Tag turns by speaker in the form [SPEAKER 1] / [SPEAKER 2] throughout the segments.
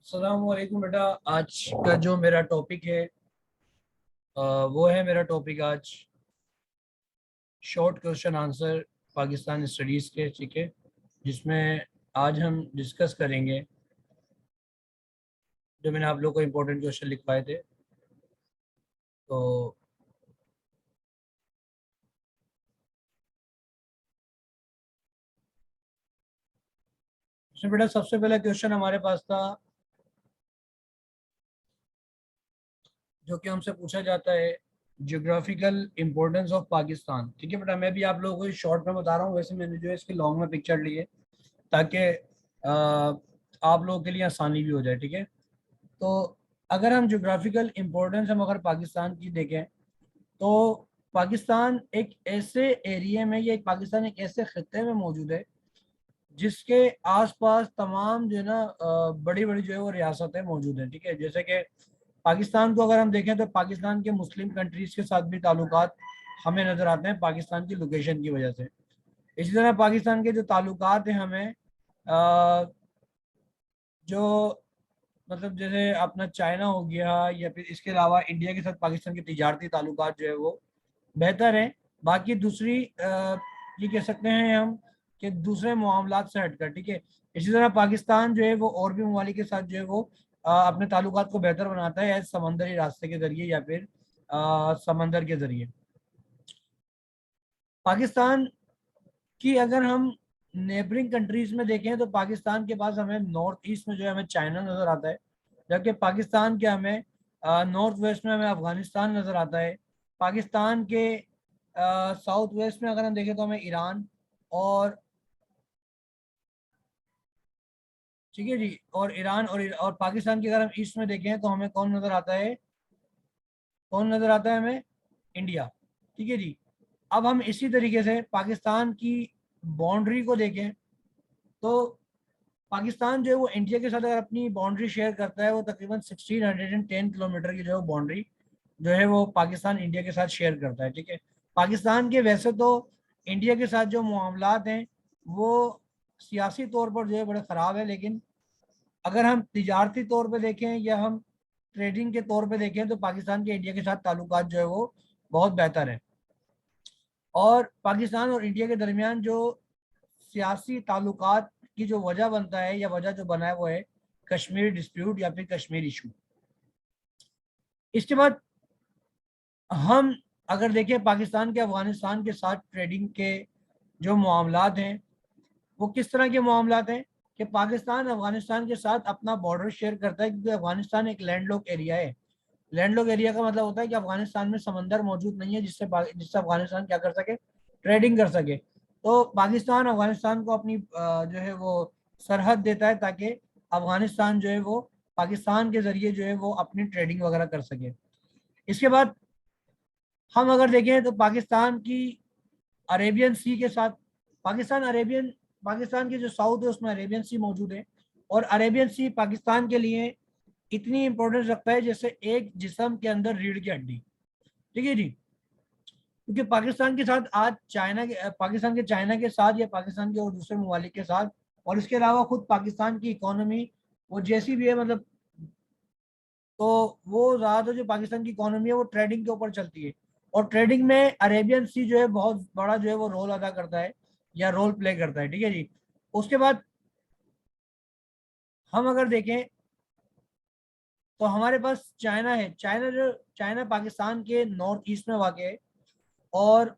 [SPEAKER 1] अस्सलाम वालेकुम बेटा। आज का जो मेरा टॉपिक है वो है मेरा टॉपिक आज short question answer Pakistan studies के, ठीक है, जिसमें आज हम डिस्कस करेंगे जो मैंने आप लोग को इम्पोर्टेंट क्वेश्चन लिखवाए थे। तो इसमें बेटा सबसे पहला क्वेश्चन हमारे पास था जो कि हमसे पूछा जाता है जियोग्राफिकल इम्पोर्टेंस ऑफ पाकिस्तान। ठीक है बेटा, मैं भी आप लोगों को शॉर्ट में बता रहा हूँ, वैसे मैंने जो है इसके लॉन्ग में पिक्चर ली है ताकि आप लोगों के लिए आसानी भी हो जाए। ठीक है, तो अगर हम जोग्राफिकल इम्पोर्टेंस हम अगर पाकिस्तान की देखें तो पाकिस्तान एक ऐसे एरिया में या पाकिस्तान एक ऐसे खत्ते में मौजूद है जिसके आसपास तमाम जो है ना बड़ी बड़ी जो है वो रियासतें मौजूद हैं। ठीक है, जैसे कि पाकिस्तान को अगर हम देखें तो पाकिस्तान के मुस्लिम कंट्रीज के साथ भी ताल्लुकात हमें नज़र आते हैं पाकिस्तान की लोकेशन की वजह से। इसी तरह पाकिस्तान के जो ताल्लुकात हैं हमें अ, जो मतलब जैसे अपना चाइना हो गया या फिर इसके अलावा इंडिया के साथ पाकिस्तान के तिजारती ताल्लुकात जो है वो बेहतर है। बाकी दूसरी ये कह सकते हैं हम कि दूसरे मामलात से हटकर। ठीक है, इसी तरह पाकिस्तान जो है वो और भी ममालिक के साथ जो है वो अपने ताल्लुकात को बेहतर बनाता है समंदरी रास्ते के जरिए या फिर समंदर के जरिए। पाकिस्तान की अगर हम नेबरिंग कंट्रीज में देखें तो पाकिस्तान के पास हमें नॉर्थ ईस्ट में जो है हमें चाइना नजर आता है, जबकि पाकिस्तान के हमें नॉर्थ वेस्ट में हमें अफगानिस्तान नजर आता है। पाकिस्तान के साउथ वेस्ट में अगर हम देखें तो हमें ईरान और ठीक है जी, और ईरान और पाकिस्तान की अगर हम ईस्ट में देखें तो हमें कौन नजर आता है, कौन नजर आता है हमें, इंडिया। ठीक है जी, अब हम इसी तरीके से पाकिस्तान की बाउंड्री को देखें तो पाकिस्तान जो है वो इंडिया के साथ अगर अपनी बाउंड्री शेयर करता है वो तकरीबन 1610 किलोमीटर की जो है बाउंड्री जो है वो पाकिस्तान इंडिया के साथ शेयर करता है। ठीक है, पाकिस्तान के वैसे तो इंडिया के साथ जो मामलात हैं वो सियासी तौर पर जो है बड़े ख़राब है, लेकिन अगर हम तिजारती तौर पे देखें या हम ट्रेडिंग के तौर पे देखें तो पाकिस्तान के इंडिया के साथ ताल्लुकात जो है वो बहुत बेहतर है। और पाकिस्तान और इंडिया के दरमियान जो सियासी ताल्लुकात की जो वजह बनता है या वजह जो बना है वो है कश्मीर डिस्प्यूट या फिर कश्मीर इशू। इसके बाद हम अगर देखें पाकिस्तान के अफगानिस्तान के साथ ट्रेडिंग के जो मामलात हैं वो किस तरह के मामलात हैं कि पाकिस्तान अफगानिस्तान के साथ अपना बॉर्डर शेयर करता है, क्योंकि अफगानिस्तान एक लैंडलॉक एरिया है। लैंडलॉक एरिया का मतलब होता है कि अफगानिस्तान में समंदर मौजूद नहीं है जिससे अफगानिस्तान क्या कर सके, ट्रेडिंग कर सके। तो पाकिस्तान अफगानिस्तान को अपनी जो है वो सरहद देता है ताकि अफगानिस्तान जो है वो पाकिस्तान के जरिए जो है वो अपनी ट्रेडिंग वगैरह कर सके। इसके बाद हम अगर देखें तो पाकिस्तान की अरेबियन सी के साथ पाकिस्तान के जो साउथ है उसमें अरेबियन सी मौजूद है, और अरेबियन सी पाकिस्तान के लिए इतनी इंपॉर्टेंस रखता है जैसे एक जिस्म के अंदर रीढ़ की हड्डी। ठीक है जी, क्योंकि पाकिस्तान के साथ आज पाकिस्तान के चाइना के साथ या पाकिस्तान के और दूसरे ममालिक के साथ और इसके अलावा खुद पाकिस्तान की इकोनॉमी वो जैसी भी है, मतलब तो वो ज़्यादातर जो पाकिस्तान की इकोनॉमी है वो ट्रेडिंग के ऊपर चलती है, और ट्रेडिंग में अरेबियन सी जो है बहुत बड़ा जो है वो रोल अदा करता है या रोल प्ले करता है। ठीक है जी, उसके बाद हम अगर देखें तो हमारे पास चाइना है। चाइना पाकिस्तान के नॉर्थ ईस्ट में वाक़ है, और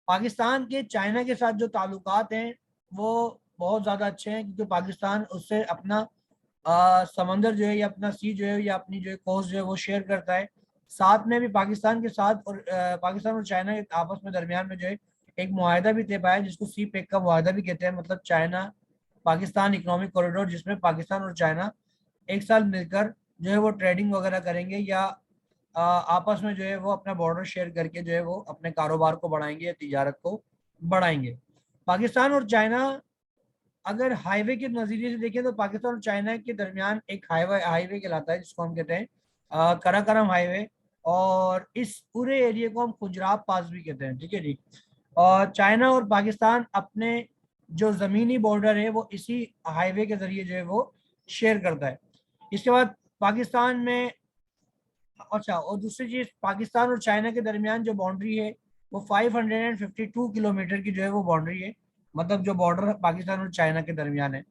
[SPEAKER 1] पाकिस्तान के चाइना के साथ जो ताल्लुकात हैं वो बहुत ज़्यादा अच्छे हैं, क्योंकि पाकिस्तान उससे अपना समंदर जो है या अपना सी जो है या अपनी जो है कोस्ट जो है वो शेयर करता है। साथ में भी पाकिस्तान के साथ और पाकिस्तान और चाइना के आपस में दरमियान में जो है एक मुआहदा भी तय पाया है जिसको सी पैक का मुआहदा भी कहते हैं, मतलब चाइना पाकिस्तान इकोनॉमिक कॉरिडोर, जिसमें पाकिस्तान और चाइना एक साल मिलकर जो है वो ट्रेडिंग वगैरह करेंगे या आपस में जो है वो अपना बॉर्डर शेयर करके जो है वो अपने कारोबार को बढ़ाएंगे या तिजारत को बढ़ाएंगे। पाकिस्तान और चाइना अगर हाईवे के नज़रिए से देखें तो पाकिस्तान और चाइना के दरमियान एक हाईवे हाईवे कहलाता है जिसको हम कहते हैं कराकरम हाईवे, और इस पूरे एरिया को हम खुजराब पास भी कहते हैं। ठीक है जी, और चाइना और पाकिस्तान अपने जो ज़मीनी बॉर्डर है वो इसी हाईवे के ज़रिए जो है वो शेयर करता है। इसके बाद पाकिस्तान में, अच्छा, और दूसरी चीज, पाकिस्तान और चाइना के दरमियान जो बाउंड्री है वो 552 किलोमीटर की जो है वो बाउंड्री है, मतलब जो बॉर्डर पाकिस्तान और चाइना के दरमियान है।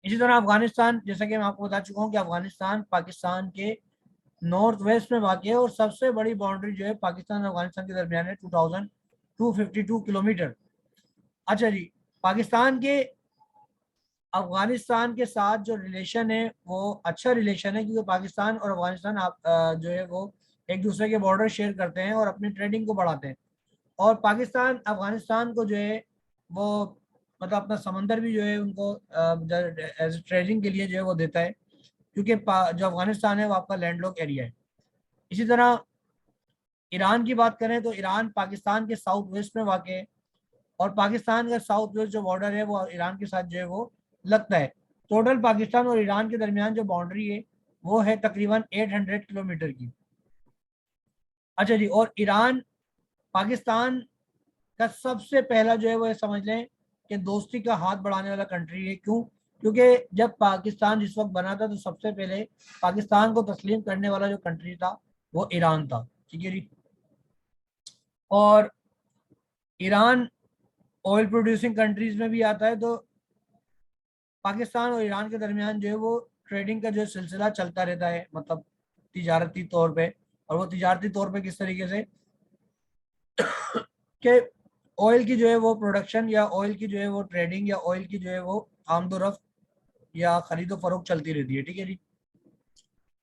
[SPEAKER 1] इसी तरह अफगानिस्तान, जैसा कि मैं आपको बता चुका हूँ कि अफगानिस्तान पाकिस्तान के नॉर्थ वेस्ट में वाक़ है, और सबसे बड़ी बाउंड्री जो है पाकिस्तान और अफगानिस्तान के दरमियान है 2252 किलोमीटर। अच्छा जी, पाकिस्तान के अफगानिस्तान के साथ जो रिलेशन है वो अच्छा रिलेशन है, क्योंकि पाकिस्तान और अफगानिस्तान जो है वो एक दूसरे के बॉर्डर शेयर करते हैं और अपनी ट्रेडिंग को बढ़ाते हैं। और पाकिस्तान अफगानिस्तान को जो है वो मतलब अपना समंदर भी जो है उनको एज ट्रेडिंग के लिए जो है वो देता है, क्योंकि जो अफगानिस्तान है वो आपका लैंडलॉक एरिया है। इसी तरह ईरान की बात करें तो ईरान पाकिस्तान के साउथ वेस्ट में वाक़ है, और पाकिस्तान का साउथ वेस्ट जो बॉर्डर है वो ईरान के साथ जो है वो लगता है। टोटल पाकिस्तान और ईरान के दरमियान जो बाउंड्री है वो है तकरीबन 800 किलोमीटर की। अच्छा जी, और ईरान पाकिस्तान का सबसे पहला जो है वो ये समझ लें कि दोस्ती का हाथ बढ़ाने वाला कंट्री है। क्यों? क्योंकि जब पाकिस्तान जिस वक्त बना था तो सबसे पहले पाकिस्तान को तस्लीम करने वाला जो कंट्री था वो ईरान था। ठीक है जी। और ईरान ऑयल प्रोड्यूसिंग कंट्रीज में भी आता है, तो पाकिस्तान और ईरान के दरमियान जो है वो ट्रेडिंग का जो सिलसिला चलता रहता है, मतलब तिजारती तौर पे। और वो तिजारती तौर पे किस तरीके से कि ऑयल की जो है वो प्रोडक्शन या ऑयल की जो है वो ट्रेडिंग या ऑयल की जो है वो आमदोरफ्त या खरीदो फरोख्त चलती रहती है। ठीक है जी।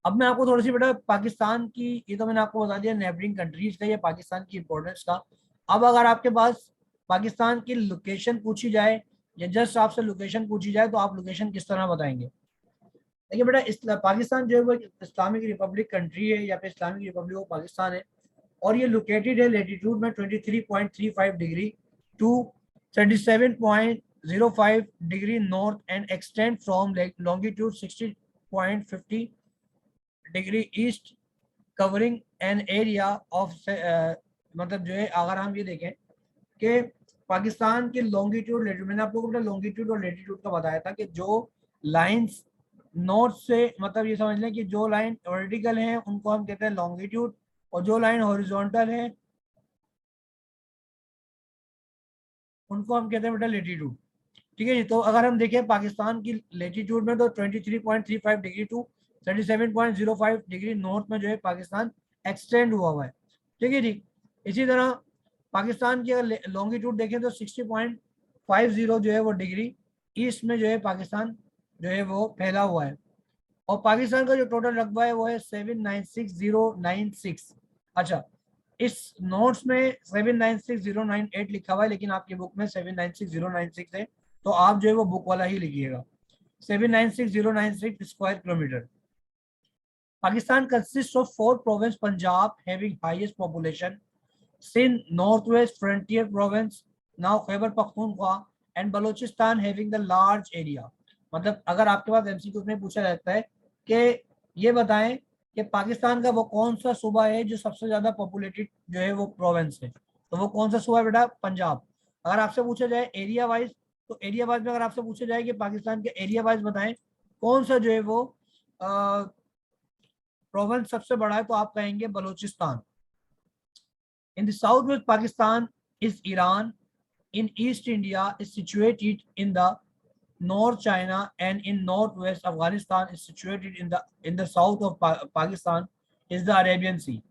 [SPEAKER 1] अब मैं आपको थोड़ी सी बेटा पाकिस्तान की, ये तो मैंने आपको बता दिया नेबरिंग कंट्रीज का या पाकिस्तान की इंपॉर्टेंस का। अब अगर आपके पास पाकिस्तान की लोकेशन पूछी जाए या जस्ट आपसे लोकेशन पूछी जाए तो आप लोकेशन किस तरह बताएंगे? देखिए बेटा, पाकिस्तान जो है वो इस्लामिक रिपब्लिक कंट्री है, या फिर इस्लामिक रिपब्लिक ऑफ पाकिस्तान है, और ये लोकेटेड है लेटीट्यूड में 23.35 degree to 37.05 degree north, and extend from longitude 60.50 degree east, covering an area of, मतलब जो है अगर हम ये देखें कि पाकिस्तान के लॉन्गिट्यूड लेटीट्यूड, मैंने आप लोगों को लॉन्गिट्यूड और लेटीट्यूड का बताया था कि जो लाइंस नॉर्थ से, मतलब ये समझ लें कि जो लाइन वर्टिकल है उनको हम कहते हैं लॉन्गिट्यूड, और जो लाइन हॉरिजॉन्टल है उनको हम कहते हैं बेटा लेटीट्यूड। ठीक है जी। तो अगर हम देखें पाकिस्तान की लेटीट्यूड में तो 23.35 डिग्री टू 37.05 डिग्री नॉर्थ में जो है पाकिस्तान एक्सटेंड हुआ है। ठीक है जी। इसी तरह पाकिस्तान की अगर लॉन्गिट्यूड देखें तो 60.50 जो है वो डिग्री ईस्ट में जो है पाकिस्तान जो है वो फैला हुआ है। और पाकिस्तान का जो टोटल रकबा है वो है 796,096। अच्छा, इस नोट्स में 796,098 लिखा हुआ है, लेकिन आपकी बुक में 796,096 है, तो आप जो है वो बुक वाला ही लिखिएगा, 796,096 square kilometre. Pakistan consist of 4 province, Punjab having highest population, Sindh north west frontier province, now Khyber Pakhtunkhwa, and Balochistan having the large area. मतलब अगर आपके पास एमसीक्यू में पूछा जाता है कि ये बताएं कि पाकिस्तान का वो कौन सा सूबा है जो सबसे ज्यादा पॉपुलेटेड जो है वो प्रोविंस है, तो वो कौन सा सूबा है बेटा? पंजाब। अगर आपसे पूछा जाए एरिया वाइज, तो एरिया वाइज में अगर आपसे पूछा जाए कि पाकिस्तान के एरिया वाइज बताएं कौन सा जो है वो प्रोविंस सबसे बड़ा है, तो आप कहेंगे Balochistan. In the southwest Pakistan is Iran. In East India is situated in the North China, and in northwest Afghanistan is situated in the south of Pakistan is the Arabian Sea,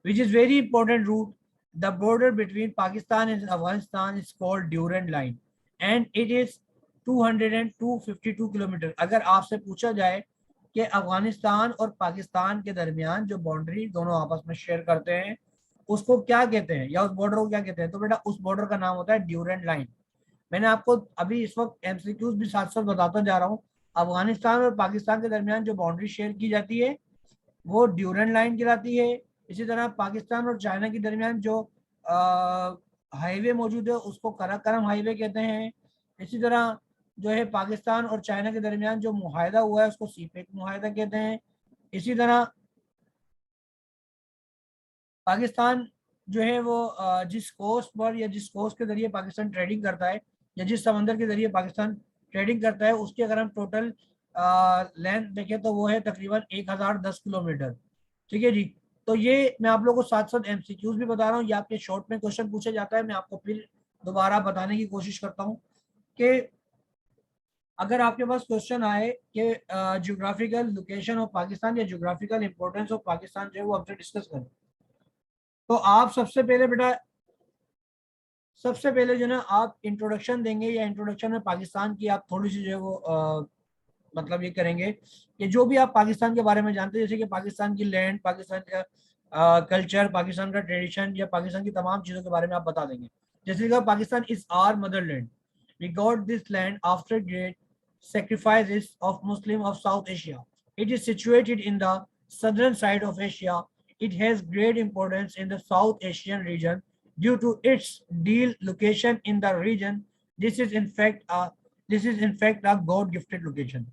[SPEAKER 1] which is very important route. The border between Pakistan and Afghanistan is called Durand Line, and it is 252 kilometre. अगर आपसे पूछा जाए कि अफगानिस्तान और पाकिस्तान के दरमियान जो boundary दोनों आपस में शेयर करते हैं उसको क्या कहते हैं, या उस बॉर्डर को क्या कहते हैं, तो बेटा उस बॉर्डर का नाम होता है ड्यूरेंट लाइन। मैंने आपको अभी इस वक्त एमसीक्यूज भी साथ साथ बताता जा रहा हूँ। अफगानिस्तान और पाकिस्तान के दरमियान जो बाउंड्री शेयर की जाती है वो ड्यूरेंट लाइन कहलाती है। इसी तरह पाकिस्तान और चाइना के दरमियान जो हाईवे मौजूद है उसको कराकरम हाईवे कहते हैं। इसी तरह जो है पाकिस्तान और चाइना के दरमियान जो मुआहदा हुआ है उसको सीपेक मुआहदा कहते हैं। इसी तरह पाकिस्तान जो है वो जिस कोस्ट पर या जिस कोस्ट के जरिए पाकिस्तान ट्रेडिंग करता है, या जिस समंदर के जरिए पाकिस्तान ट्रेडिंग करता है, उसकी अगर हम टोटल लेंथ देखें तो वो है तकरीबन 1010 किलोमीटर। ठीक है जी। तो ये मैं आप लोगों को साथ साथ एमसीक्यूज भी बता रहा हूँ, ये आपके शॉर्ट में क्वेश्चन पूछा जाता है। मैं आपको फिर दोबारा बताने की कोशिश करता हूँ कि अगर आपके पास क्वेश्चन आए कि ज्योग्राफिकल लोकेशन ऑफ पाकिस्तान या ज्योग्राफिकल इंपॉर्टेंस ऑफ पाकिस्तान जो है वो आपसे डिस्कस करें, तो आप सबसे पहले बेटा, सबसे पहले जो है ना आप इंट्रोडक्शन देंगे, या इंट्रोडक्शन में पाकिस्तान की आप थोड़ी सी जो है वो मतलब ये करेंगे कि जो भी आप पाकिस्तान के बारे में जानते हैं, जैसे कि पाकिस्तान की लैंड, पाकिस्तान का कल्चर, पाकिस्तान का ट्रेडिशन, या पाकिस्तान की तमाम चीज़ों के बारे में आप बता देंगे। जैसे कि Pakistan is our motherland, we got this land after great sacrifices of Muslim of South Asia. It is situated in the southern side of Asia. It has great importance in the South Asian region due to its deal location in the region. This is in fact a God gifted location.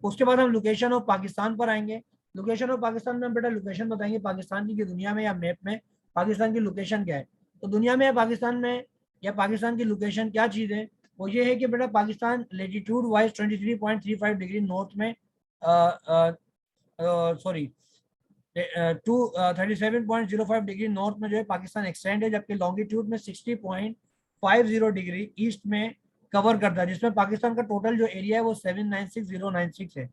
[SPEAKER 1] उसके बाद हम location of Pakistan पर आएंगे। Location of Pakistan में हम बेटा location बताएंगे पाकिस्तान की कि दुनिया में या मैप में पाकिस्तान की लोकेशन क्या है। तो दुनिया में या पाकिस्तान में या पाकिस्तान की लोकेशन क्या चीज़ है, वो ये है कि बेटा Pakistan latitude wise 23.35 degree north में, सॉरी 37.05 डिग्री नॉर्थ में जो है पाकिस्तान एक्सटेंड है, जबकि लॉन्गिट्यूड में 60.50 डिग्री ईस्ट में कवर करता है, जिसमें पाकिस्तान का टोटल जो एरिया है वो 796096 है।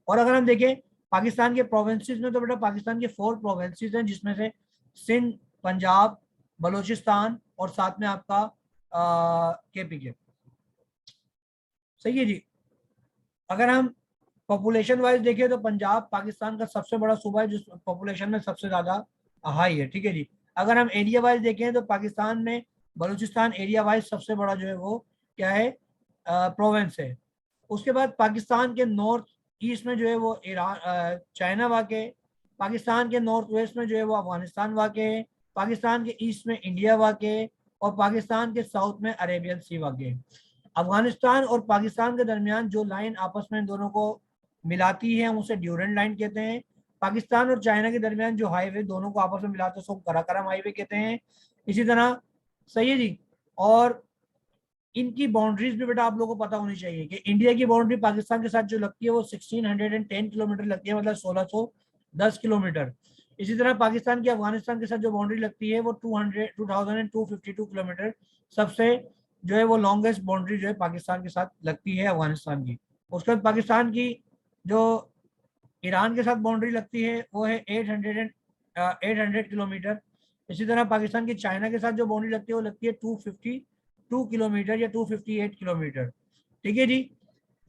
[SPEAKER 1] और अगर हम देखें पाकिस्तान के प्रोविंसेस में, तो बेटा पाकिस्तान के 4 प्रोविंसेस हैं, जिसमें से सिंध, पंजाब, बलूचिस्तान और साथ में आपका KPK। सही है जी। अगर हम पॉपुलेशन वाइज देखें तो पंजाब पाकिस्तान का सबसे बड़ा सूबा है, जिस पॉपुलेशन में सबसे ज्यादा हाई है। ठीक है जी। अगर हम एरिया वाइज देखें तो पाकिस्तान में बलूचिस्तान एरिया वाइज सबसे बड़ा जो है वो क्या है, प्रोविंस है। उसके बाद पाकिस्तान के नॉर्थ ईस्ट में जो है वो ईरान, चाइना वाक़ है। पाकिस्तान के नॉर्थ वेस्ट में जो है वो अफगानिस्तान वाक़ है। पाकिस्तान के ईस्ट में इंडिया वाक़ है। और पाकिस्तान के साउथ में अरेबियन सी वाक़ है। अफगानिस्तान और पाकिस्तान के दरमियान जो लाइन आपस में इन दोनों को मिलाती है, हम उसे ड्यूरन लाइन कहते हैं। पाकिस्तान और चाइना के दरमियान जो हाईवे दोनों को आपस में मिलाते हैं उसको कराकरम हाईवे कहते हैं। इसी तरह, सही है जी। और इनकी बाउंड्रीज भी बेटा आप लोगों को पता होनी चाहिए कि इंडिया की बाउंड्री पाकिस्तान के साथ जो लगती है वो 1610 किलोमीटर लगती है, मतलब 1610 किलोमीटर। इसी तरह पाकिस्तान की अफगानिस्तान के साथ जो बाउंड्री लगती है वो 2252 किलोमीटर सबसे जो है वो लॉन्गेस्ट बाउंड्री जो है पाकिस्तान के साथ लगती है अफगानिस्तान की। उसके बाद पाकिस्तान की जो ईरान के साथ बाउंड्री लगती है वो है 800 किलोमीटर। इसी तरह पाकिस्तान की चाइना के साथ जो बाउंड्री लगती है वो लगती है 252 किलोमीटर या 258 किलोमीटर। ठीक है जी।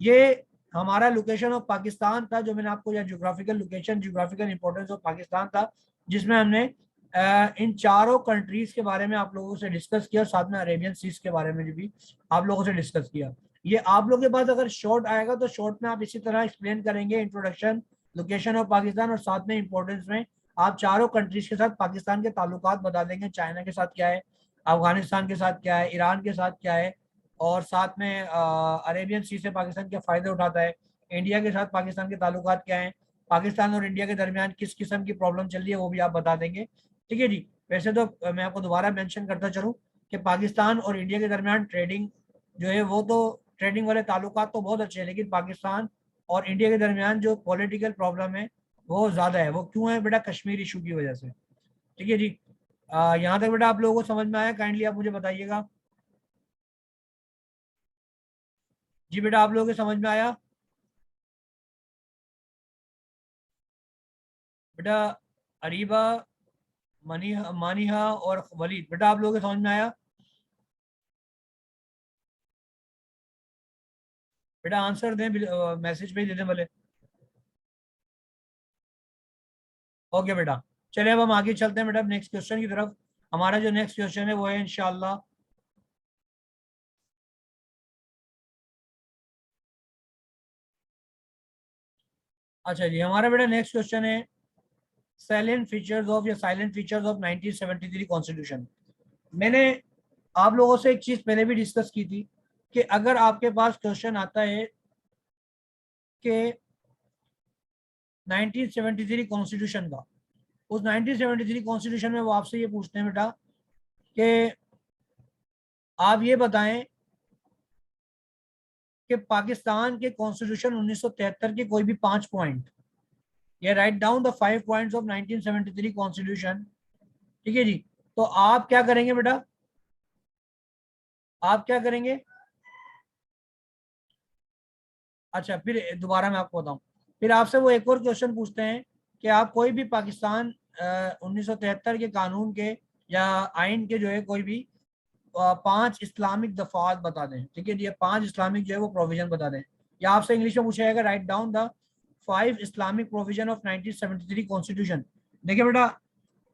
[SPEAKER 1] ये हमारा लोकेशन ऑफ पाकिस्तान था, जो मैंने आपको, या geographical location, geographical importance of Pakistan था, जिसमें हमने इन चारों कंट्रीज के बारे में आप लोगों से डिस्कस किया, साथ में अरेबियन सीज के बारे में भी आप लोगों से डिस्कस किया। ये आप लोगों के पास अगर शॉर्ट आएगा तो शॉर्ट में आप इसी तरह एक्सप्लेन करेंगे, इंट्रोडक्शन, लोकेशन ऑफ पाकिस्तान, और साथ में इंपॉर्टेंस में आप चारों कंट्रीज के साथ पाकिस्तान के ताल्लुकात बता देंगे। चाइना के साथ क्या है, अफगानिस्तान के साथ क्या है, ईरान के साथ क्या है, और साथ में अरेबियन सी से पाकिस्तान क्या फ़ायदे उठाता है, इंडिया के साथ पाकिस्तान के ताल्लुकात क्या हैं, पाकिस्तान और इंडिया के दरमियान किस किस्म की प्रॉब्लम चल रही है वो भी आप बता देंगे। ठीक है जी। वैसे तो मैं आपको दोबारा मेंशन करता चलूँ कि पाकिस्तान और इंडिया के दरमियान ट्रेडिंग जो है वो तो, ट्रेडिंग वाले ताल्लुकात तो बहुत अच्छे हैं, लेकिन पाकिस्तान और इंडिया के दरमियान जो पॉलिटिकल प्रॉब्लम है वो ज़्यादा है। वो क्यों है बेटा? कश्मीर इशू की वजह से। ठीक है जी। यहाँ तक बेटा आप लोगों को समझ में आया? काइंडली आप मुझे बताइएगा। जी बेटा, आप लोगों के समझ में आया? बेटा अरीबा, मनीहा, मानिहा और वलीद, बेटा आप लोगों के समझ में आया? बेटा आंसर दें, मैसेज भेज दें भले। ओके बेटा। चलिए अब हम आगे चलते हैं बेटा नेक्स्ट क्वेश्चन की तरफ। हमारा जो नेक्स्ट क्वेश्चन है वो है इंशाल्लाह, अच्छा जी, हमारा बेटा नेक्स्ट क्वेश्चन है साइलेंट फीचर्स ऑफ, या साइलेंट फीचर्स ऑफ 1973 कॉन्स्टिट्यूशन। मैंने आप लोगों से एक चीज पहले भी डिस्कस की थी कि अगर आपके पास क्वेश्चन आता है कि 1973 कॉन्स्टिट्यूशन का, उस 1973 कॉन्स्टिट्यूशन में वो आपसे ये पूछते हैं बेटा कि आप ये बताएं कि पाकिस्तान के कॉन्स्टिट्यूशन 1973 के कोई भी 5 पॉइंट, या write down the 5 points of 1973 constitution. ठीक है जी। तो आप क्या करेंगे बेटा, आप क्या करेंगे? अच्छा, फिर दोबारा मैं आपको बताऊं। फिर आपसे वो एक और क्वेश्चन पूछते हैं कि आप कोई भी पाकिस्तान 1973 के कानून के या आइन के जो है कोई भी 5 इस्लामिक दफात बता दें। ठीक है जी, ये 5 इस्लामिक जो है वो प्रोविजन बता दें। या आपसे इंग्लिश में पूछा जाएगा write down the 5 Islamic provision of 1973 constitution. देखिए बेटा,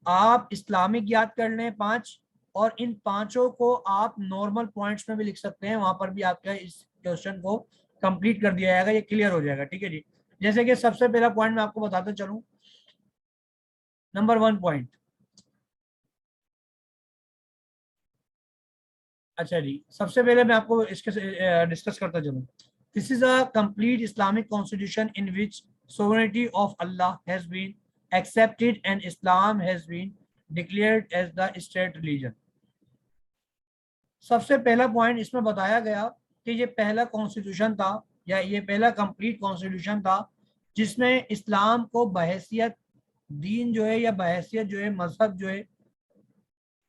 [SPEAKER 1] आप इस्लामिक याद कर लें 5, और इन पांचों को आप नॉर्मल पॉइंट्स में भी लिख सकते हैं, वहां पर भी आपका इस क्वेश्चन को कंप्लीट कर दिया जाएगा, ये क्लियर हो जाएगा। ठीक है जी। जैसे कि सबसे पहला पॉइंट मैं आपको बताते चलूं, नंबर 1 पॉइंट। अच्छा जी, सबसे पहले मैं आपको इसके डिस्कस करता चलूं। This is a complete Islamic constitution in which sovereignty of Allah has been accepted and Islam has been declared as the state religion। सबसे पहला पॉइंट इसमें बताया गया कि ये पहला कॉन्स्टिट्यूशन था, या ये पहला कंप्लीट कॉन्स्टिट्यूशन था जिसमें इस्लाम को बहैसियत दीन जो है, या बहैसियत जो है मजहब जो है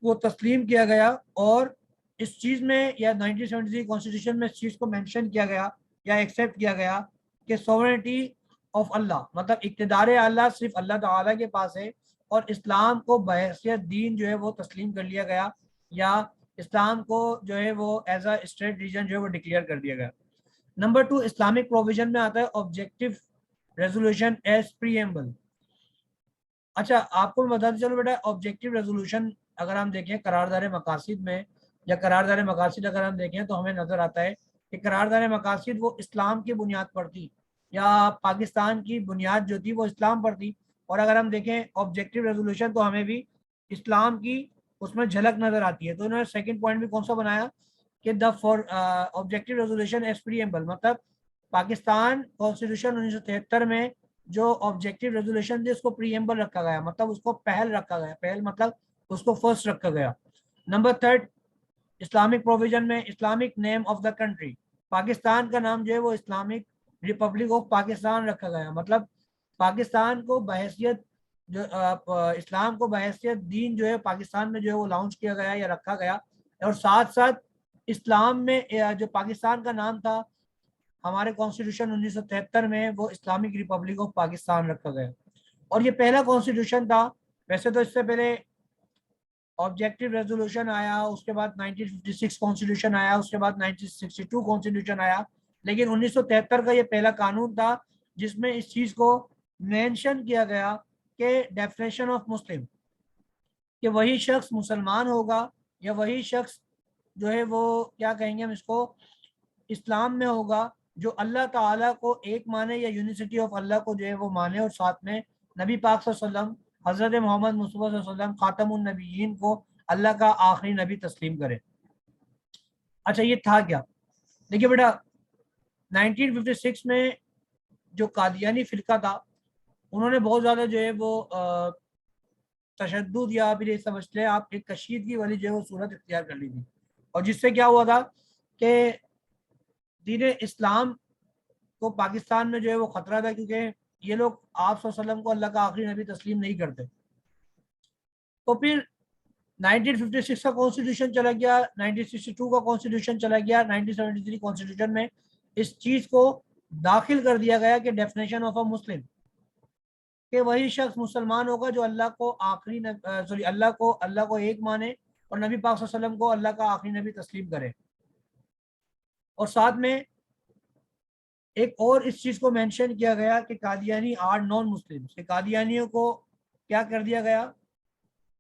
[SPEAKER 1] वो तस्लीम किया गया। और इस चीज़ में, या 1973 कॉन्स्टिट्यूशन में इस चीज़ को मेंशन किया गया या एक्सेप्ट किया गया कि सोवरेनिटी ऑफ अल्लाह, मतलब इक़्तिदार अल्लाह सिर्फ अल्लाह ताला के पास है, और इस्लाम को बहैसियत दीन जो है वो तस्लीम कर लिया गया, या इस्लाम को जो है वो एज अ स्टेट रीजन जो है वो डिक्लेयर कर दिया गया। नंबर 2, इस्लामिक प्रोविजन में आता है ऑब्जेक्टिव रेजोल्यूशन एज प्रीएम्बल। अच्छा, आपको मैं बताते चलो बेटा, ऑब्जेक्टिव रेजोल्यूशन अगर हम देखें करारदार मकासिद में, या करारदार मकासिद अगर हम देखें तो हमें नजर आता है कि करारदार मकासिद वो इस्लाम की बुनियाद पर थी, या पाकिस्तान की बुनियाद जो थी वो इस्लाम पर थी। और अगर हम देखें ऑब्जेक्टिव रेजोल्यूशन तो हमें भी इस्लाम की उसमें झलक नजर आती है। तो इन्होंने सेकेंड पॉइंट भी कौन सा बनाया कि the for objective resolution as preamble, मतलब पाकिस्तान कॉन्स्टिट्यूशन 1973 में जो ऑब्जेक्टिव रेजोल्यूशन थी उसको प्रीएम्बल रखा गया, मतलब उसको पहल रखा गया, पहल मतलब उसको फर्स्ट रखा गया। नंबर 3, इस्लामिक प्रोविजन में Islamic name of the country, Pakistan का नाम जो है वो इस्लामिक रिपब्लिक ऑफ पाकिस्तान रखा गया, मतलब पाकिस्तान को बहैसियत जो इस्लाम को बहैसियत दीन जो है पाकिस्तान में जो है वो लॉन्च किया गया या रखा गया। और साथ साथ इस्लाम में जो पाकिस्तान का नाम था हमारे कॉन्स्टिट्यूशन 1973 में वो इस्लामिक रिपब्लिक ऑफ पाकिस्तान रखा गया। और ये पहला कॉन्स्टिट्यूशन था। वैसे तो इससे पहले ऑब्जेक्टिव रेजोल्यूशन आया, उसके बाद 1956 कॉन्स्टिट्यूशन आया, उसके बाद 1962 कॉन्स्टिट्यूशन आया, लेकिन 1973 का ये पहला कानून था जिसमें इस चीज को मेंशन किया गया कि डेफिनेशन ऑफ मुस्लिम, कि वही शख्स मुसलमान होगा, या वही शख्स जो है वो क्या कहेंगे हम इसको, इस्लाम में होगा, जो अल्लाह ताला को एक माने, या यूनिसिटी ऑफ अल्लाह को जो है वो माने, और साथ में नबी पाक सल्लल्लाहु अलैहि वसल्लम हज़रत मोहम्मद मुस्तफ़ा सल्लल्लाहु अलैहि वसल्लम खातमुन नबीयीन को अल्लाह का आखिरी नबी तस्लीम करे। अच्छा, ये था क्या? देखिए बेटा, 1956 में जो कादियानी फिरका था उन्होंने बहुत ज़्यादा जो है वो तशद्दुद, या फिर ये समझ लें आप एक कशीदगी वाली जो है वो सूरत इख्तियार कर ली थी। और जिससे क्या हुआ था कि दीन इस्लाम को पाकिस्तान में जो है वो खतरा था, क्योंकि ये लोग आप सल्लल्लाहु अलैहि वसल्लम को अल्लाह का आखिरी नबी तस्लीम नहीं करते। तो फिर 1956 का कॉन्स्टिट्यूशन चला गया, 1962 का कॉन्स्टिट्यूशन चला गया, 1973 कॉन्स्टिट्यूशन में इस चीज को दाखिल कर दिया गया कि डेफिनेशन ऑफ अ मुस्लिम, कि वही शख्स मुसलमान होगा जो अल्लाह को आखिरी सॉरी अल्लाह को एक माने, और नबी पाक सल्लल्लाहु अलैहि वसल्लम को अल्लाह का आखिरी नबी तस्लीम करे। और साथ में एक और इस चीज को मेंशन किया गया कि कादियानी आर नॉन मुस्लिम, कादियानियों को क्या कर दिया गया।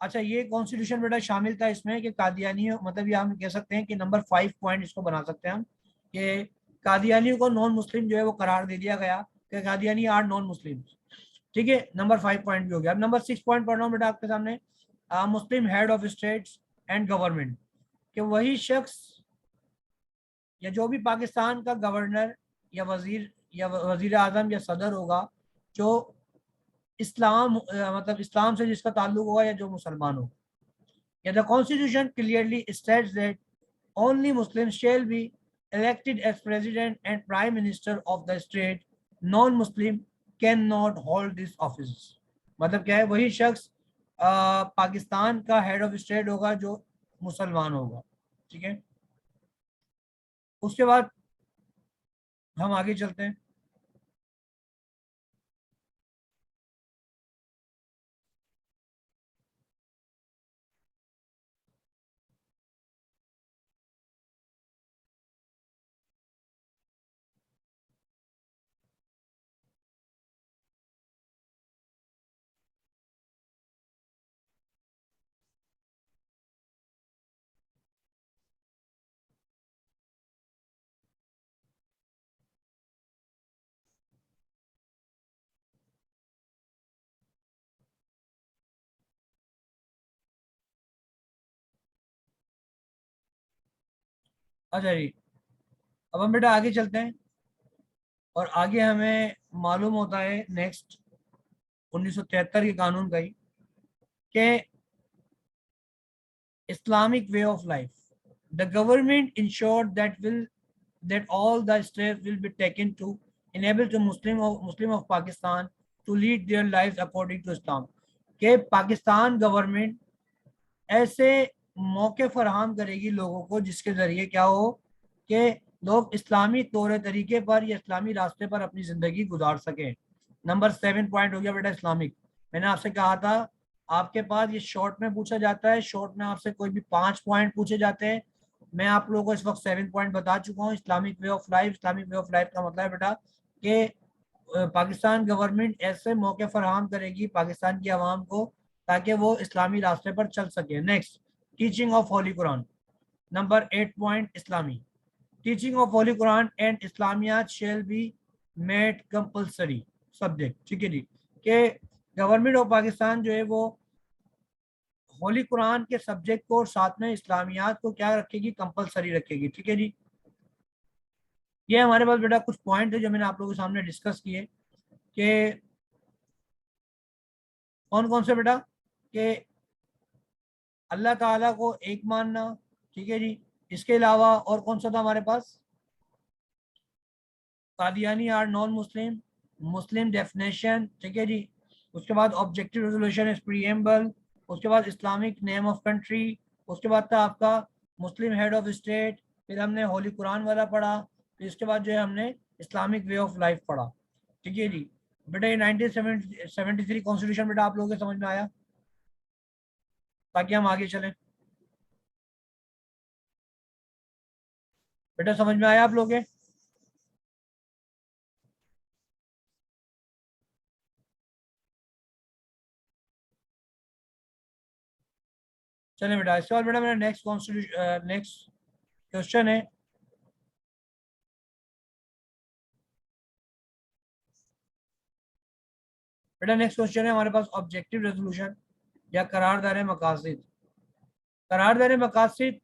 [SPEAKER 1] अच्छा, ये कॉन्स्टिट्यूशन बेटा शामिल था इसमें कि कादियानियों, मतलब ये हम कह सकते हैं कि नंबर 5 पॉइंट इसको बना सकते हैं हम, कि कादियानियों को नॉन मुस्लिम जो है वो करार दे दिया गया कि कादियानी आर नॉन मुस्लिम। ठीक है, नंबर 5 पॉइंट भी हो गया। अब नंबर 6 पॉइंट पढ़ रहा हूँ बेटा आपके सामने, Muslim head of states and government, कि वही शख्स या जो भी पाकिस्तान का गवर्नर या वजीर या वजीर आजम या सदर होगा जो इस्लाम मतलब इस्लाम से जिसका ताल्लुक होगा, या जो मुसलमान हो। या the constitution clearly states that only Muslim shall be elected as president and prime minister of the state, non-Muslim cannot hold this office. मतलब क्या है, वही शख्स पाकिस्तान का हेड ऑफ स्टेट होगा जो मुसलमान होगा, ठीक है। उसके बाद हम आगे चलते हैं। अच्छा जी, अब हम बेटा आगे चलते हैं और आगे हमें मालूम होता है नेक्स्ट 1973 के कानून का ही कि Islamic way of life. The government ensured that all the steps will be taken to enable to Muslim of Pakistan to lead their lives according to Islam. कि पाकिस्तान गवर्नमेंट ऐसे मौके फराहम करेगी लोगों को जिसके जरिए क्या हो कि लोग इस्लामी तौर तरीके पर या इस्लामी रास्ते पर अपनी ज़िंदगी गुजार सकें। नंबर 7 पॉइंट हो गया बेटा इस्लामिक। मैंने आपसे कहा था आपके पास ये शॉर्ट में पूछा जाता है, शॉर्ट में आपसे कोई भी 5 पॉइंट पूछे जाते हैं। मैं आप लोगों को इस वक्त 7 पॉइंट बता चुका हूँ। Islamic way of life, Islamic way of life का मतलब है बेटा कि पाकिस्तान गवर्नमेंट ऐसे मौके फराहम करेगी पाकिस्तान की आवाम को ताकि वो इस्लामी रास्ते पर चल सके। Next, teaching of holy Quran. Number 8 point इस्लामी। Teaching of holy Quran and Islamiat shall be made compulsory subject, ठीक है जी। कि गवर्नमेंट ऑफ पाकिस्तान जो है वो होली कुरान के सब्जेक्ट को और साथ में इस्लामियात को क्या रखेगी, कंपलसरी रखेगी, ठीक है जी। ये हमारे पास बेटा कुछ पॉइंट है जो मैंने आप लोगों के सामने डिस्कस किए कि कौन कौन से बेटा, कि अल्लाह ताला को एक मानना, ठीक है जी। इसके अलावा और कौन सा था हमारे पास, Qadiani are non Muslim, Muslim definition, ठीक है जी। उसके बाद ऑब्जेक्टिव रेजोल्यूशन इज प्रीएम्बल, उसके बाद इस्लामिक नेम ऑफ कंट्री, उसके बाद था आपका मुस्लिम हेड ऑफ स्टेट, फिर हमने होली कुरान वाला पढ़ा, फिर इसके बाद जो है हमने इस्लामिक वे ऑफ लाइफ पढ़ा, ठीक है जी। बेटा ये 1973 कॉन्स्टिट्यूशन बेटा आप लोगों के समझ में आया, ताकि हम आगे चलें। बेटा समझ में आया आप लोग के? चले बेटा, इसके बाद बेटा मेरा नेक्स्ट कॉन्स्टिट्यूशन नेक्स्ट क्वेश्चन है। बेटा नेक्स्ट क्वेश्चन है हमारे पास ऑब्जेक्टिव रेजोल्यूशन या करारदार मकासद। करारदार मकासद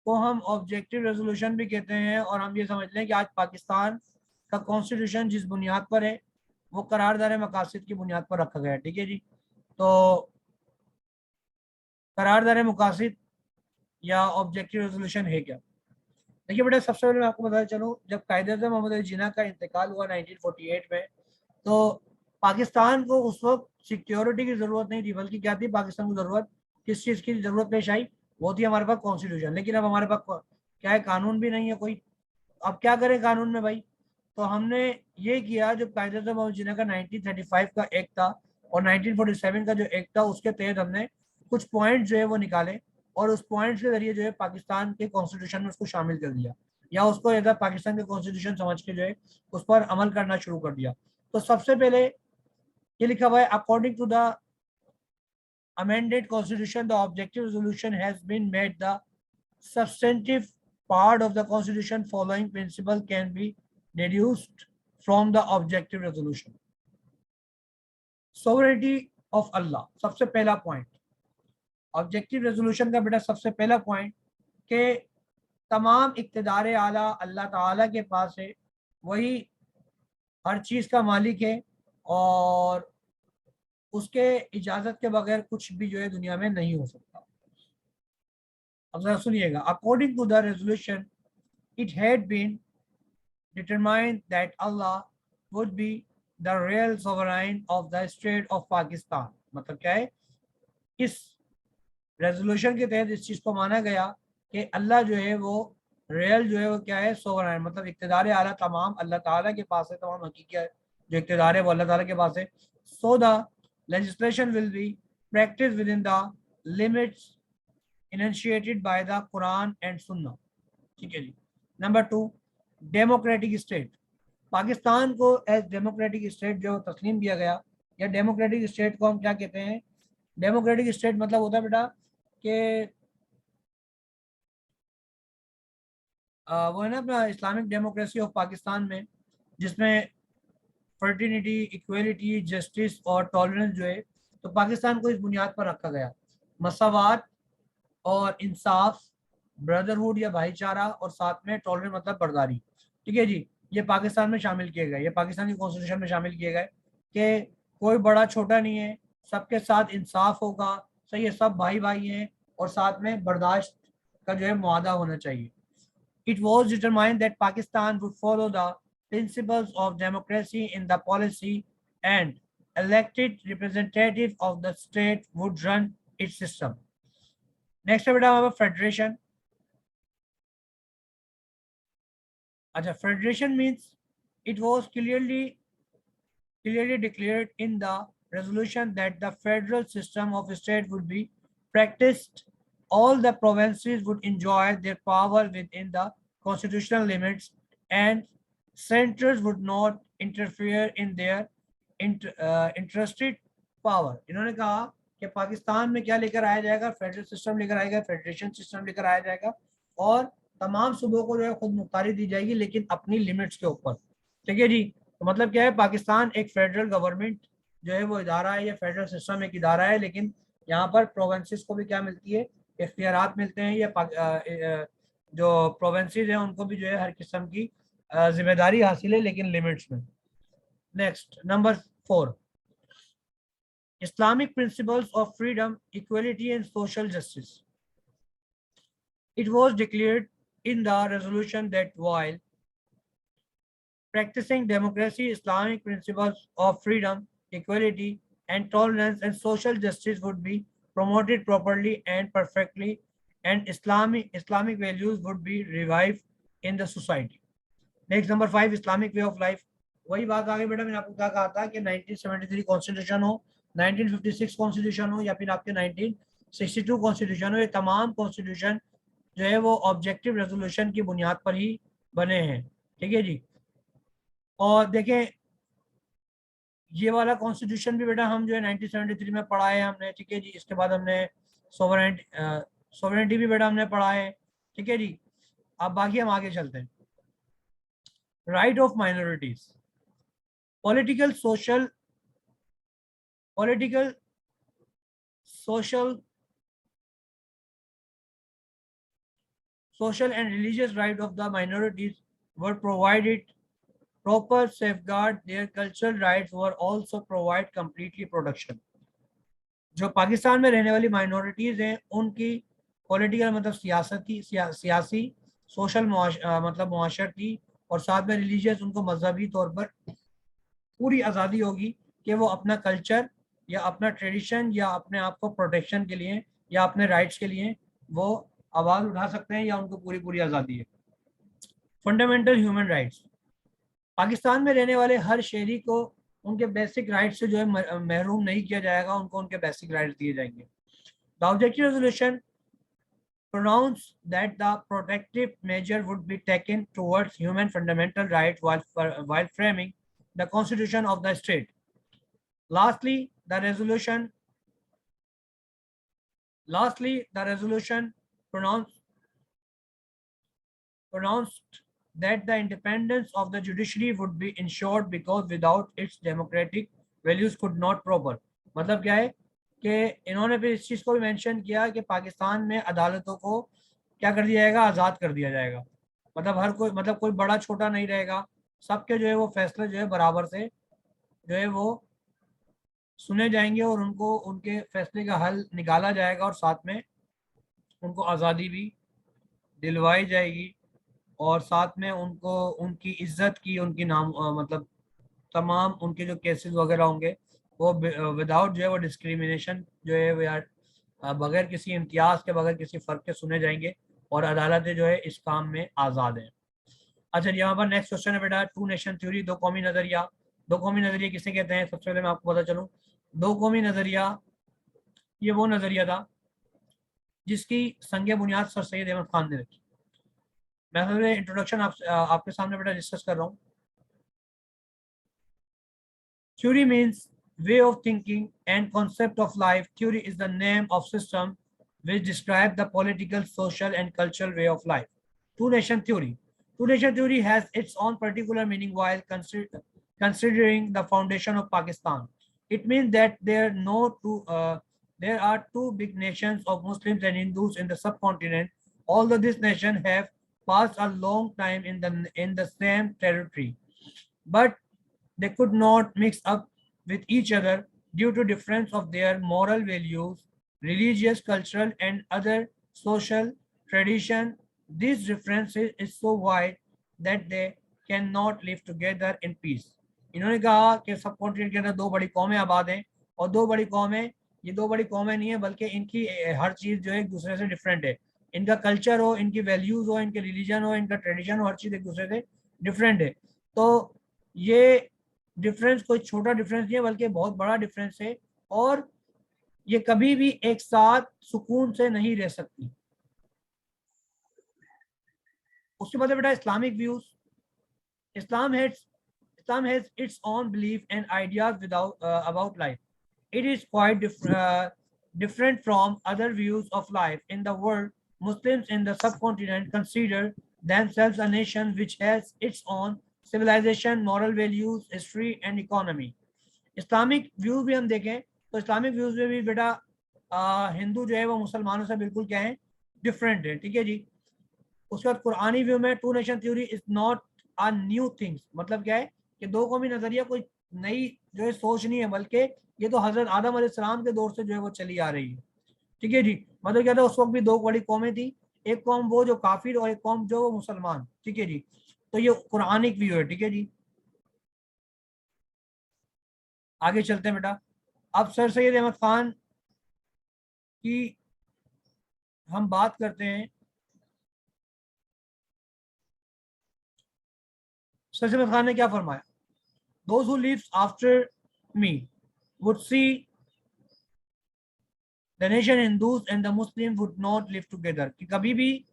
[SPEAKER 1] को हम ऑब्जेक्टिव रेजोल्यूशन भी कहते हैं और हम ये समझ लें कि आज पाकिस्तान का कॉन्स्टिट्यूशन जिस बुनियाद पर है वो करारदार मकासद की बुनियाद पर रखा गया है, ठीक है जी। तो करारदार मकासद या ऑब्जेक्टिव रेजोल्यूशन है क्या? देखिए बेटा, सबसे पहले मैं आपको बताना चलूँ, जब कायदे-ए-आज़म मोहम्मद अली जिन्ना का इंतकाल हुआ 1948 में, तो पाकिस्तान को उस वक्त सिक्योरिटी की ज़रूरत नहीं थी, बल्कि क्या थी पाकिस्तान को ज़रूरत, किस चीज़ की ज़रूरत पेश आई, वो थी हमारे पास कॉन्स्टिट्यूशन। लेकिन अब हमारे पास क्या है, कानून भी नहीं है कोई। अब क्या करें कानून में भाई? तो हमने ये किया, जो कायदे-ए-आज़म मोहम्मद जिन्ना का 1935 का एक्ट था और 1947 का जो एक्ट था उसके तहत हमने कुछ पॉइंट जो है वो निकाले और उस पॉइंट के जरिए जो है पाकिस्तान के कॉन्स्टिट्यूशन में उसको शामिल कर दिया, या उसको एज पाकिस्तान के कॉन्स्टिट्यूशन समझ के जो है उस पर अमल करना शुरू कर दिया। तो सबसे पहले ये लिखा हुआ है, according to the amended constitution, the objective resolution has been made the substantive part of the constitution. Following principle can be deduced from the objective resolution. Sovereignty of Allah, सबसे पहला पॉइंट ऑब्जेक्टिव रेजोल्यूशन का बेटा, सबसे पहला point के तमाम इक़्तिदार आला अल्लाह ताला के पास है, वही हर चीज़ का मालिक है और उसके इजाज़त के बगैर कुछ भी जो है दुनिया में नहीं हो सकता। अब जरा सुनिएगा, according to the resolution it had been determined that Allah would be the real sovereign of the state of Pakistan. मतलब क्या है, इस रेजोल्यूशन के तहत इस चीज को माना गया कि अल्लाह जो है वो रियल जो है वो क्या है, सोवरेन, मतलब इक़्तिदार आला तमाम अल्लाह ताला के पास है, तमाम हकीकत जो इक़्तिदार है वो अल्लाह ताला के पास है. So the legislation will be practice within the limits initiated by the Quran and Sunnah. ठीक है जी. Number 2, democratic state. पाकिस्तान को एज डेमोक्रेटिक स्टेट जो तस्लीम किया गया, या डेमोक्रेटिक स्टेट को हम क्या कहते हैं? डेमोक्रेटिक स्टेट मतलब होता है बेटा कि वो है ना अपना इस्लामिक डेमोक्रेसी ऑफ पाकिस्तान में, जिसमें फर्टिनिटी, इक्वलिटी, जस्टिस और टॉलरेंस जो है, तो पाकिस्तान को इस बुनियाद पर रखा गया. मसावात और इंसाफ, ब्रदरहुड या भाईचारा, और साथ में टॉलरेंस मतलब बर्दारी. ठीक है जी. ये पाकिस्तान में शामिल किए गए, ये पाकिस्तान की कॉन्स्टिट्यूशन में शामिल किए गए कि कोई बड़ा छोटा नहीं है, सबके साथ इंसाफ होगा, सही है, सब भाई भाई हैं, और साथ में बर्दाश्त का जो है मुआदा होना चाहिए. It was determined that Pakistan would follow the principles of democracy in the policy, and elected representative of the state would run its system. Next है बेटा हमारा फेडरेशन. अच्छा, federation means it was clearly declared in the resolution that the federal system of state would be practiced. All the provinces would enjoy their power within the constitutional limits, and centers would not interfere in their interested power. इन्होंने कहा कि पाकिस्तान में क्या लेकर आया जाएगा? Federal system लेकर आएगा, फेडरेशन सिस्टम लेकर आया जाएगा, और तमाम सूबों को जो है खुद मुख्तारी दी जाएगी, लेकिन अपनी लिमिट्स के ऊपर. ठीक है जी. तो मतलब क्या है, पाकिस्तान एक फेडरल गवर्नमेंट जो है वो इदारा है, या फेडरल सिस्टम एक इदारा है, लेकिन यहाँ पर प्रोविंसेस को भी क्या मिलती है, इख्तियारात मिलते हैं, या जो प्रोविंसेस हैं उनको भी जो है हर किस्म की जिम्मेदारी हासिल है, लेकिन लिमिट्स में. Next number 4, Islamic principles of freedom, equality and social justice. It was declared in the resolution that while practicing democracy, Islamic principles of freedom, equality, and tolerance and social justice would be promoted properly and perfectly, and Islamic values would be revived in the society. Next, number 5, Islamic way of life. वही बात आगे बेटा, मैंने आपको क्या कहा था कि 1973 कॉन्स्टिट्यूशन हो, 1956 कॉन्स्टिट्यूशन हो, या फिर आपके 1962 कॉन्स्टिट्यूशन हो, ये तमाम कॉन्स्टिट्यूशन जो है वो ऑब्जेक्टिव रेजोल्यूशन की बुनियाद पर ही बने हैं. ठीक है जी. और देखें, ये वाला कॉन्स्टिट्यूशन भी बेटा हम जो है 1973 में पढ़ा है हमने. ठीक है जी. इसके बाद हमने सोवरेनिटी भी बेटा हमने पढ़ा है. ठीक है जी. अब बाकी हम आगे चलते हैं. Right of minorities, political social and religious right of the minorities were provided proper safeguard. Their cultural rights were also provide completely protection. जो पाकिस्तान में रहने वाली माइनॉरिटीज हैं उनकी पॉलिटिकल मतलब सियासी, सोशल मतलब मुआशरती, और साथ में रिलीजियस, उनको मजहबी तौर पर पूरी आज़ादी होगी कि वो अपना कल्चर या अपना ट्रेडिशन या अपने आप को प्रोटेक्शन के लिए या अपने राइट्स के लिए वो आवाज़ उठा सकते हैं, या उनको पूरी पूरी आज़ादी है. फंडामेंटल ह्यूमन राइट्स, पाकिस्तान में रहने वाले हर शहरी को उनके बेसिक राइट्स से जो है महरूम नहीं किया जाएगा, उनको उनके बेसिक राइट्स दिए जाएंगे. The objective resolution pronounced that the protective measure would be taken towards human fundamental rights while framing the constitution of the state. Lastly, the resolution pronounced that the independence of the judiciary would be ensured because without its democratic values could not proper. मतलब क्या है कि इन्होंने फिर इस चीज़ को भी mention किया कि पाकिस्तान में अदालतों को क्या कर दिया जाएगा, आज़ाद कर दिया जाएगा. मतलब हर कोई, मतलब कोई बड़ा छोटा नहीं रहेगा, सबके जो है वो फैसले जो है बराबर से जो है वो सुने जाएंगे, और उनको उनके फैसले का हल निकाला जाएगा, और साथ में उनको आज़ादी भी दिलवाई जाएगी. और साथ में उनको उनकी इज्जत की, उनकी नाम मतलब तमाम उनके जो केसेस वगैरह होंगे वो विदाउट जो है वो डिस्क्रिमिनेशन जो है वो यार बगैर किसी इम्तियाज के, बगैर किसी फर्क के सुने जाएंगे, और अदालतें जो है इस काम में आज़ाद हैं। अच्छा जी, यहाँ पर नेक्स्ट क्वेश्चन है बेटा, टू नेशन थ्योरी, दो कौमी नजरिया। दो कौमी नजरिया किसे कहते हैं? सबसे पहले मैं आपको पता चलूं, दो कौमी नजरिया ये वो नजरिया था जिसकी संग बुनियाद सर सैयद अहमद खान ने रखी। मैं सबसे इंट्रोडक्शन आपके सामने बेटा डिस्कस कर रहा हूँ। Theory means way of thinking and concept of life. Theory is the name of system which describe the political, social and cultural way of life. Two nation theory. Two nation theory has its own particular meaning while considering the foundation of Pakistan. It means that there are two big nations of Muslims and Hindus in the subcontinent. Although these nations have passed a long time in the same territory, but they could not mix up with each other due to difference of their moral values, religious, cultural, and other social tradition. This difference is so wide that they cannot live together in peace. इन्होंने कहा कि सब continent के अंदर दो बड़ी कौमें आबाद हैं, और दो बड़ी कौमें, ये दो बड़ी कौमें नहीं है बल्कि इनकी हर चीज़ जो है एक दूसरे से डिफरेंट है। इनका कल्चर हो, इनकी वैल्यूज हो, इनके रिलीजन हो, इनका ट्रेडिशन हो, हर चीज़ एक दूसरे से डिफरेंट है। तो ये डिफरेंस कोई छोटा डिफरेंस नहीं है बल्कि बहुत बड़ा डिफरेंस है, और ये कभी भी एक साथ सुकून से नहीं रह सकती। उसके बाद बेटा Islamic views. Islam has Islam has its own belief and ideas about life. It is quite different from other views of life in the world. Muslims in the subcontinent consider themselves a nation which has its own civilization, moral values, history, and economy. Islamic view भी हम देखें तो Islamic views में भी बेटा हिंदू जो है वो मुसलमानों से बिल्कुल क्या है, डिफरेंट है। ठीक है जी। उसके बाद कुरानी व्यू में two nation theory is not a new things, मतलब क्या है कि दो कौमी नजरिया कोई नई जो है सोच नहीं है, बल्कि ये तो हजरत आदम अलैहिस्सलाम के दौर से जो है वो चली आ रही है। ठीक है जी। मतलब क्या था, उस वक्त भी दो बड़ी कौमें थी, एक कौम वो जो काफिर और एक कौम जो वो मुसलमान। ठीक है जी। तो ये कुरानिक व्यू है। ठीक है जी। आगे चलते हैं बेटा। अब सर सैयद अहमद खान की हम बात करते हैं। सर सैयद अहमद खान ने क्या फरमाया? Those who lives after me would see the nation Hindus and the Muslim would not live together, कि कभी भी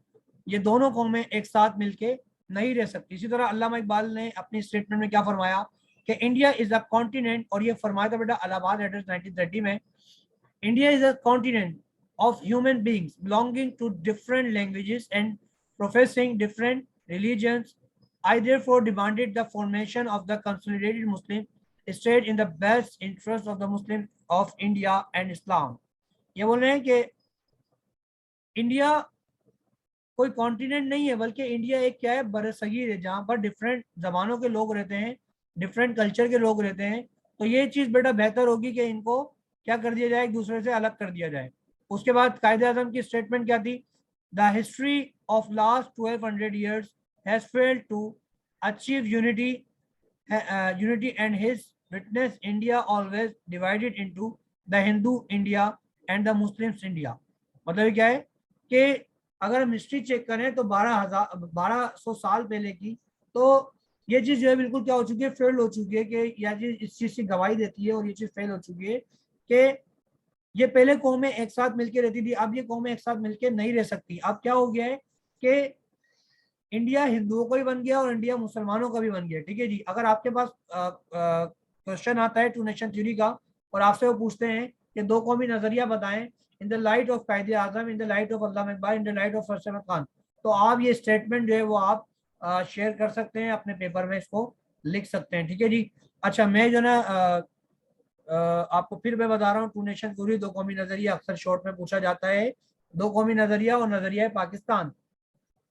[SPEAKER 1] ये दोनों कौमें एक साथ मिलके नहीं रह सकती। इसी तरह अल्लामा इकबाल ने अपनी स्टेटमेंट में क्या फरमाया कि इंडिया इज अ कॉन्टिनेंट, और ये फरमाया था बेटा इलाहाबाद एड्रेस 1930 में। India is a continent of human beings belonging to different languages and professing different religions. I therefore demanded the formation of the consolidated Muslim state in the best interest of the Muslims of India and Islam. ये बोल रहे हैं कि India कोई continent नहीं है, बल्कि India एक क्या है, बरसगीर है, जहाँ पर डिफरेंट जबानों के लोग रहते हैं, डिफरेंट कल्चर के लोग रहते हैं। तो ये चीज़ बेटा बेहतर होगी कि इनको क्या कर दिया जाए, एक दूसरे से अलग कर दिया जाए। उसके बाद कायदे आजम की स्टेटमेंट क्या थी? The history of last 1200 years has failed to achieve unity unity and his witness India always divided into the Hindu India and the Muslims India. मतलब क्या है कि अगर हम हिस्ट्री चेक करें तो 1200 साल पहले की, तो ये चीज जो है बिल्कुल क्या हो चुकी है, फेल हो चुकी है। कि यह चीज इस चीज की गवाही देती है, और ये चीज फेल हो चुकी है कि ये पहले कौमें एक साथ मिलकर रहती थी, अब ये कौमें एक साथ मिलकर नहीं रह सकती। अब क्या हो गया है कि इंडिया हिंदुओं का भी बन गया और इंडिया मुसलमानों का भी बन गया। ठीक है जी। अगर आपके पास क्वेश्चन आता है टू नेशन थ्योरी का, और आपसे वो पूछते हैं कि दो कौमी नजरिया बताएं इन the light of Quaid-e Azam, in the light of Allama Iqbal, in the light of sir Ahmad Khan, तो आप ये स्टेटमेंट जो है वो आप शेयर कर सकते हैं अपने पेपर में, इसको लिख सकते हैं। ठीक है जी। अच्छा, मैं जो ना आपको फिर मैं बता रहा हूँ, टू नेशन थ्योरी दो कौमी नजरिया अक्सर शॉर्ट में पूछा जाता है, दो कौमी नजरिया और नजरिया पाकिस्तान।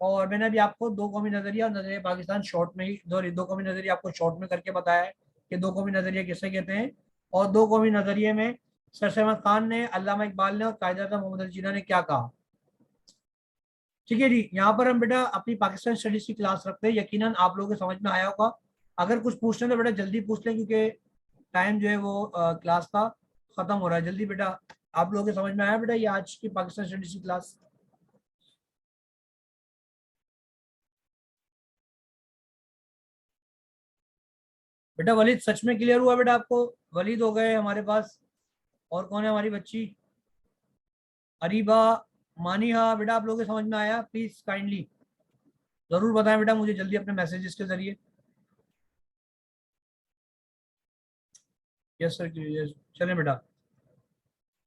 [SPEAKER 1] और मैंने अभी आपको दो कौमी नजरिया और नजरिया पाकिस्तान शॉर्ट में ही, दो कौमी नजरिया आपको शॉर्ट में करके बताया है कि दो कौमी नजरिया किसे कहते हैं। और दो कौमी नजरिए में सर अहमद खान ने, अल्लामा इकबाल ने और कायदे आज़म मोहम्मद अली जिन्ना ने क्या कहा। ठीक है जी, यहाँ पर हम बेटा अपनी पाकिस्तान स्टडीज की क्लास रखते हैं। यकीनन आप लोगों को समझ में आया होगा। अगर कुछ पूछना तो बेटा जल्दी पूछ लें, क्योंकि टाइम जो है वो क्लास का खत्म हो रहा है। जल्दी बेटा, आप लोगों को समझ में आया बेटा ये आज की पाकिस्तान स्टडीज की क्लास? बेटा वलीद सच में क्लियर हुआ बेटा आपको? वलीद हो गए हमारे पास। और कौन है हमारी बच्ची? अरीबा, मानिहा, बेटा आप लोगों को समझ में आया? प्लीज काइंडली जरूर बताएं बेटा मुझे जल्दी अपने मैसेजेस के जरिए। Yes sir, yes. चलें बेटा।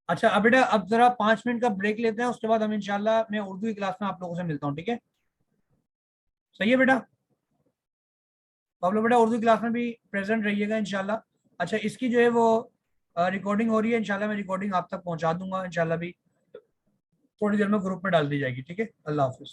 [SPEAKER 1] अच्छा अब बेटा, अब जरा 5 मिनट का ब्रेक लेते हैं, उसके बाद हम इंशाल्लाह मैं उर्दू की क्लास में आप लोगों से मिलता हूँ, ठीक है? सही है बेटा? तो आप लोग बेटा उर्दू क्लास में भी प्रेजेंट रहिएगा इंशाल्लाह। अच्छा इसकी जो है वो रिकॉर्डिंग हो रही है, इंशाल्लाह मैं रिकॉर्डिंग आप तक पहुंचा दूंगा इंशाल्लाह भी। थोड़ी देर में ग्रुप में डाल दी जाएगी, ठीक है? अल्लाह हाफिज।